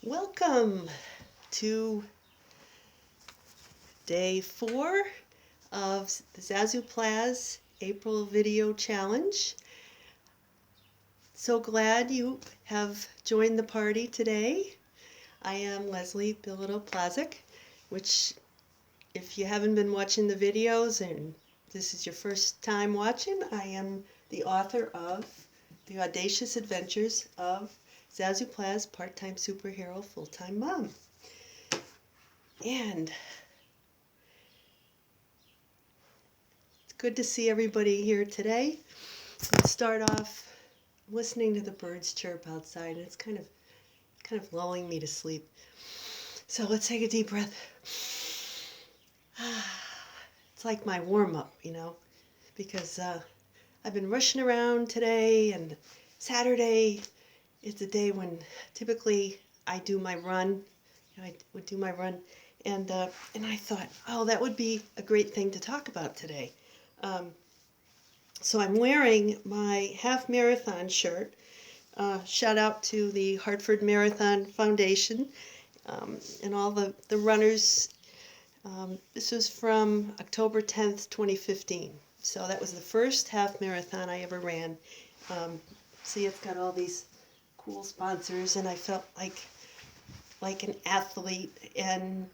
Welcome to day 4 of the Zazoo Plazz April Video Challenge. So glad you have joined the party today. I am Leslie Plazic, which if you haven't been watching the videos and this is your first time watching, I am the author of The Audacious Adventures of Zazoo Plazz, Part-Time Superhero, Full-Time Mom. And it's good to see everybody here today. Let's start off listening to the birds chirp outside, and it's kind of lulling me to sleep. So let's take a deep breath. It's like my warm-up, because I've been rushing around today, and Saturday is the day when typically I do my run. I would do my run, and I thought, oh, that would be a great thing to talk about today. So I'm wearing my half marathon shirt. Shout out to the Hartford Marathon Foundation and all the runners. This was from October 10th, 2015. So that was the first half marathon I ever ran. See, it's got all these cool sponsors, and I felt like an athlete, and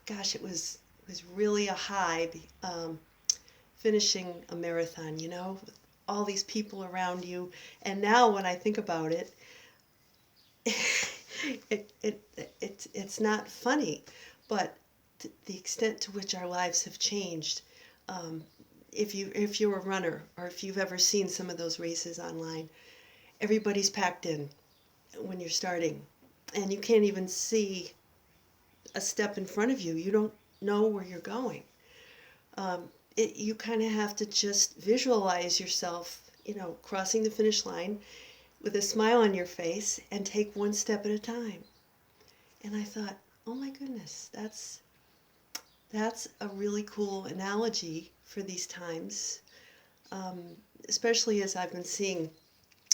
gosh, it was really a high finishing a marathon, with all these people around you. And now when I think about it, it's not funny, but the extent to which our lives have changed. If you're a runner, or if you've ever seen some of those races online, everybody's packed in when you're starting, and you can't even see a step in front of you. You don't know where you're going. You kind of have to just visualize yourself, crossing the finish line with a smile on your face and take one step at a time. And I thought, oh my goodness, that's a really cool analogy for these times, especially as I've been seeing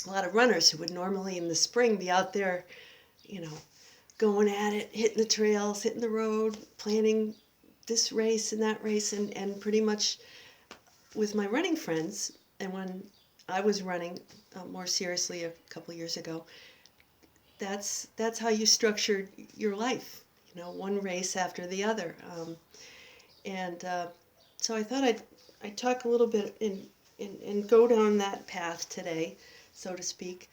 a lot of runners who would normally in the spring be out there, going at it, hitting the trails, hitting the road, planning this race and that race, and pretty much with my running friends. And when I was running more seriously a couple years ago, that's how you structured your life, one race after the other. So I thought I'd talk a little bit and go down that path today, so to speak,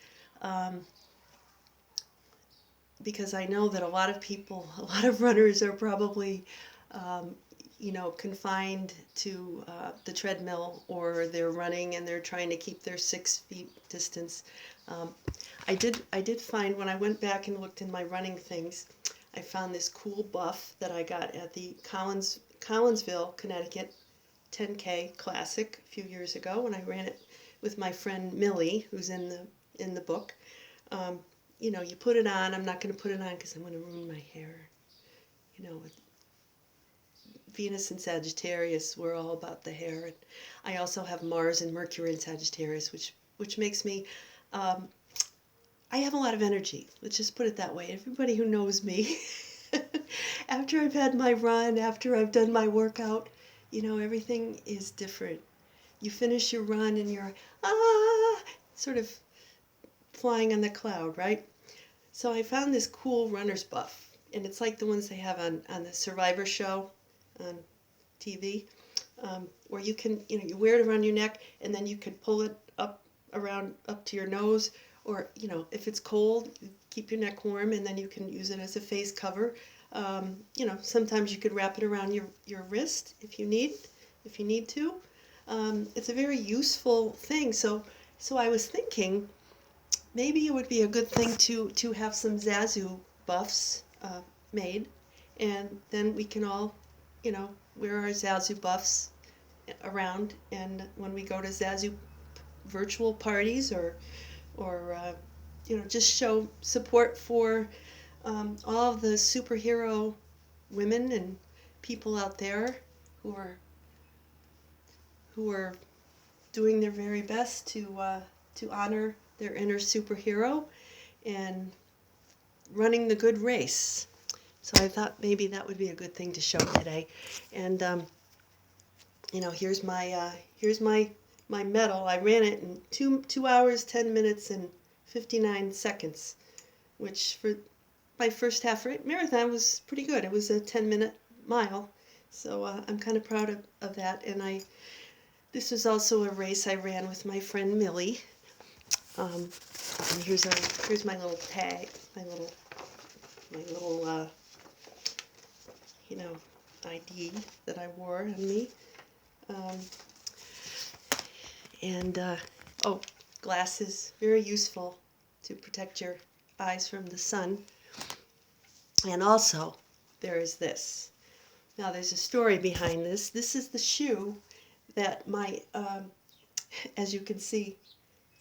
because I know that a lot of runners are probably, confined to the treadmill, or they're running and they're trying to keep their 6 feet distance. I did find, when I went back and looked in my running things, I found this cool buff that I got at the Collinsville, Connecticut 10K Classic a few years ago when I ran it with my friend Millie, who's in the book. You put it on. I'm not going to put it on because I'm going to ruin my hair. With Venus and Sagittarius, we're all about the hair. And I also have Mars and Mercury in Sagittarius, which makes me, I have a lot of energy. Let's just put it that way. Everybody who knows me, after I've had my run, after I've done my workout, everything is different. You finish your run and you're, sort of flying on the cloud, right? So I found this cool runner's buff, and it's like the ones they have on the Survivor show on TV, where you can, you wear it around your neck, and then you can pull it up to your nose, or, if it's cold, you keep your neck warm, and then you can use it as a face cover. Sometimes you could wrap it around your wrist if you need to. It's a very useful thing. So I was thinking, maybe it would be a good thing to have some Zazoo buffs made, and then we can all, wear our Zazoo buffs around, and when we go to Zazoo virtual parties, or just show support for all of the superhero women and people out there who are doing their very best to honor their inner superhero, and running the good race. So I thought maybe that would be a good thing to show today. And here's my medal. I ran it in 2 hours, 10 minutes, and 59 seconds, which for my first half marathon was pretty good. It was a 10-minute mile, so I'm kind of proud of that. And this was also a race I ran with my friend Millie. And here's my little tag, my little ID that I wore on me. Oh, glasses, very useful to protect your eyes from the sun. And also, there is this. Now, there's a story behind this. This is the shoe that as you can see,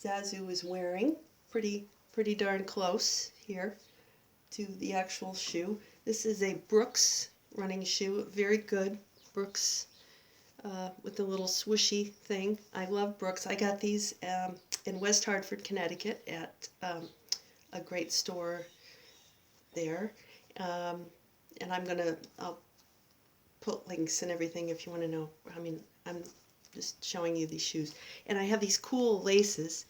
Zazoo is wearing. Pretty darn close here to the actual shoe. This is a Brooks running shoe, very good Brooks with the little swishy thing. I love Brooks. I got these in West Hartford, Connecticut at a great store there. And I'll put links and everything if you want to know. I mean, I'm just showing you these shoes. And I have these cool laces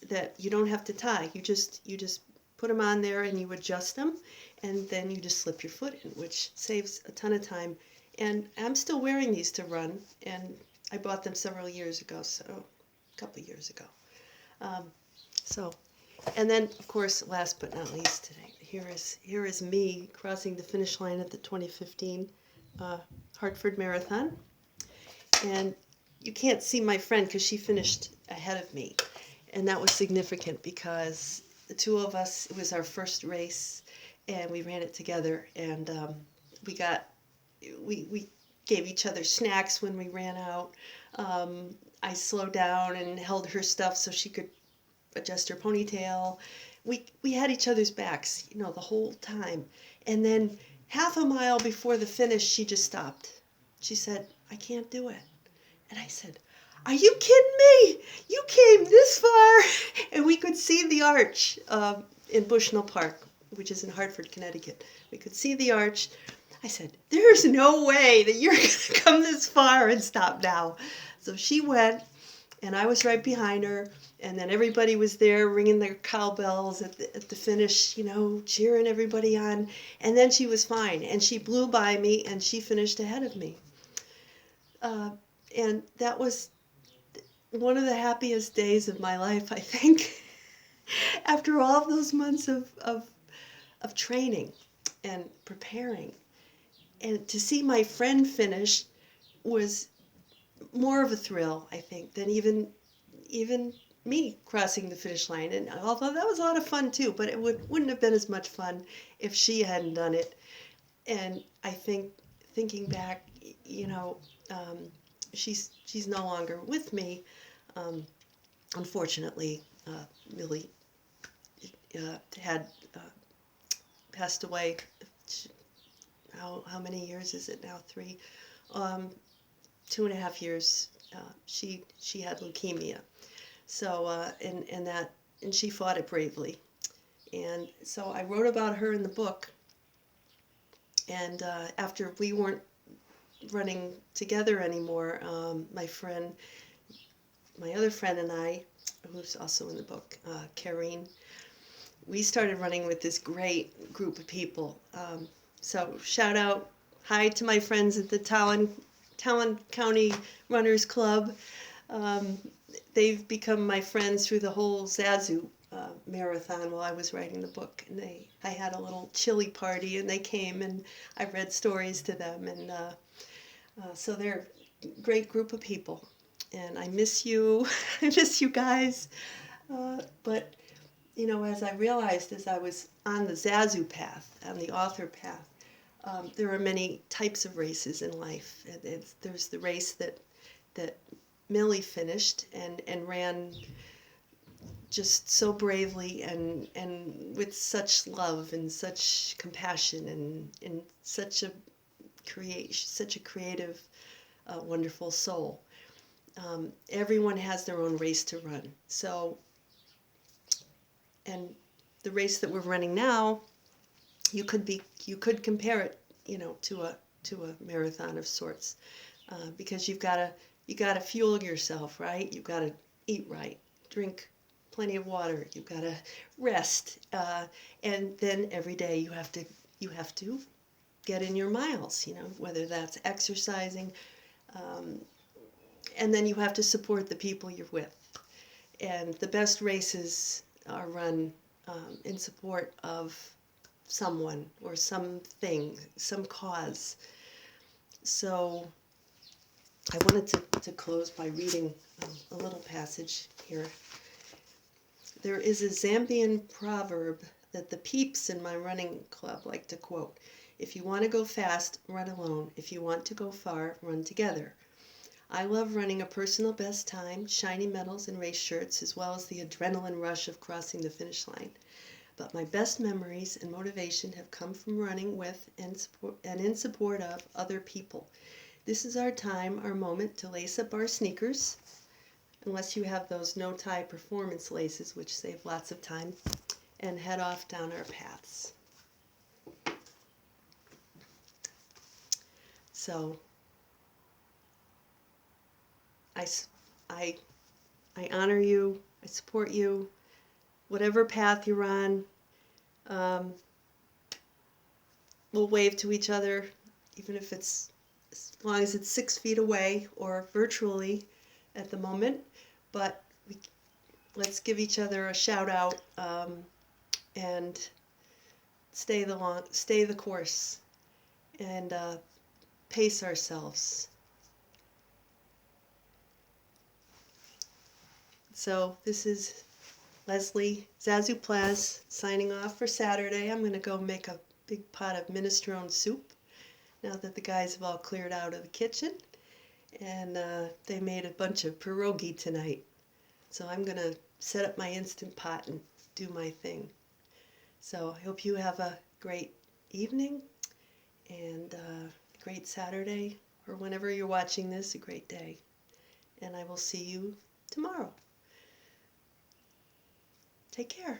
that you don't have to tie. You just put them on there and you adjust them, and then you just slip your foot in, which saves a ton of time. And I'm still wearing these to run, and I bought them several years ago, so a couple of years ago. And then, of course, last but not least today, here is me crossing the finish line at the 2015 Hartford Marathon. And you can't see my friend because she finished ahead of me. And that was significant because the two of us, it was our first race, and we ran it together. And we gave each other snacks when we ran out. I slowed down and held her stuff so she could adjust her ponytail. We had each other's backs, the whole time. And then half a mile before the finish, she just stopped. She said, "I can't do it." And I said, "Are you kidding me? You came this far?" And we could see the arch in Bushnell Park, which is in Hartford, Connecticut. We could see the arch. I said, "There's no way that you're going to come this far and stop now." So she went, and I was right behind her. And then everybody was there ringing their cowbells at the finish, cheering everybody on. And then she was fine. And she blew by me, and she finished ahead of me. And that was one of the happiest days of my life, I think. After all of those months of training and preparing. And to see my friend finish was more of a thrill, I think, than even me crossing the finish line. And although that was a lot of fun too, but it wouldn't have been as much fun if she hadn't done it. And I think, thinking back, she's no longer with me. Unfortunately, Millie had passed away. How many years is it now? 3, 2.5 years. She had leukemia. So and she fought it bravely. And so I wrote about her in the book. And after we weren't running together anymore, my other friend and I, who's also in the book, Karine, we started running with this great group of people. So shout out, hi to my friends at the Talon County Runners Club. They've become my friends through the whole Zazoo marathon while I was writing the book. And I had a little chili party, and they came, and I read stories to them. And so they're a great group of people. And I miss you. I miss you guys. But, as I realized as I was on the Zazoo path, on the author path, there are many types of races in life. There's the race that Millie finished and ran just so bravely and with such love and such compassion and such a creative, wonderful soul. Everyone has their own race to run. So, and the race that we're running now, you could compare it, to a marathon of sorts, because you gotta fuel yourself, right? You've got to eat right, drink plenty of water. You've got to rest, and then every day you have to get in your miles. Whether that's exercising, and then you have to support the people you're with. And the best races are run in support of someone or something, some cause. So I wanted to close by reading a little passage here. There is a Zambian proverb that the peeps in my running club like to quote. If you want to go fast, run alone. If you want to go far, run together. I love running a personal best time, shiny medals and race shirts, as well as the adrenaline rush of crossing the finish line. But my best memories and motivation have come from running with and in support of other people. This is our time, our moment to lace up our sneakers, unless you have those no-tie performance laces, which save lots of time, and head off down our paths. So I honor you, I support you, whatever path you're on. We'll wave to each other, even if it's as long as it's 6 feet away or virtually at the moment. But let's give each other a shout out, and stay the course, and pace ourselves. So this is Leslie, Zazoo Plazz, signing off for Saturday. I'm going to go make a big pot of minestrone soup now that the guys have all cleared out of the kitchen. And they made a bunch of pierogi tonight. So I'm going to set up my Instant Pot and do my thing. So I hope you have a great evening and a great Saturday, or whenever you're watching this, a great day. And I will see you tomorrow. Take care.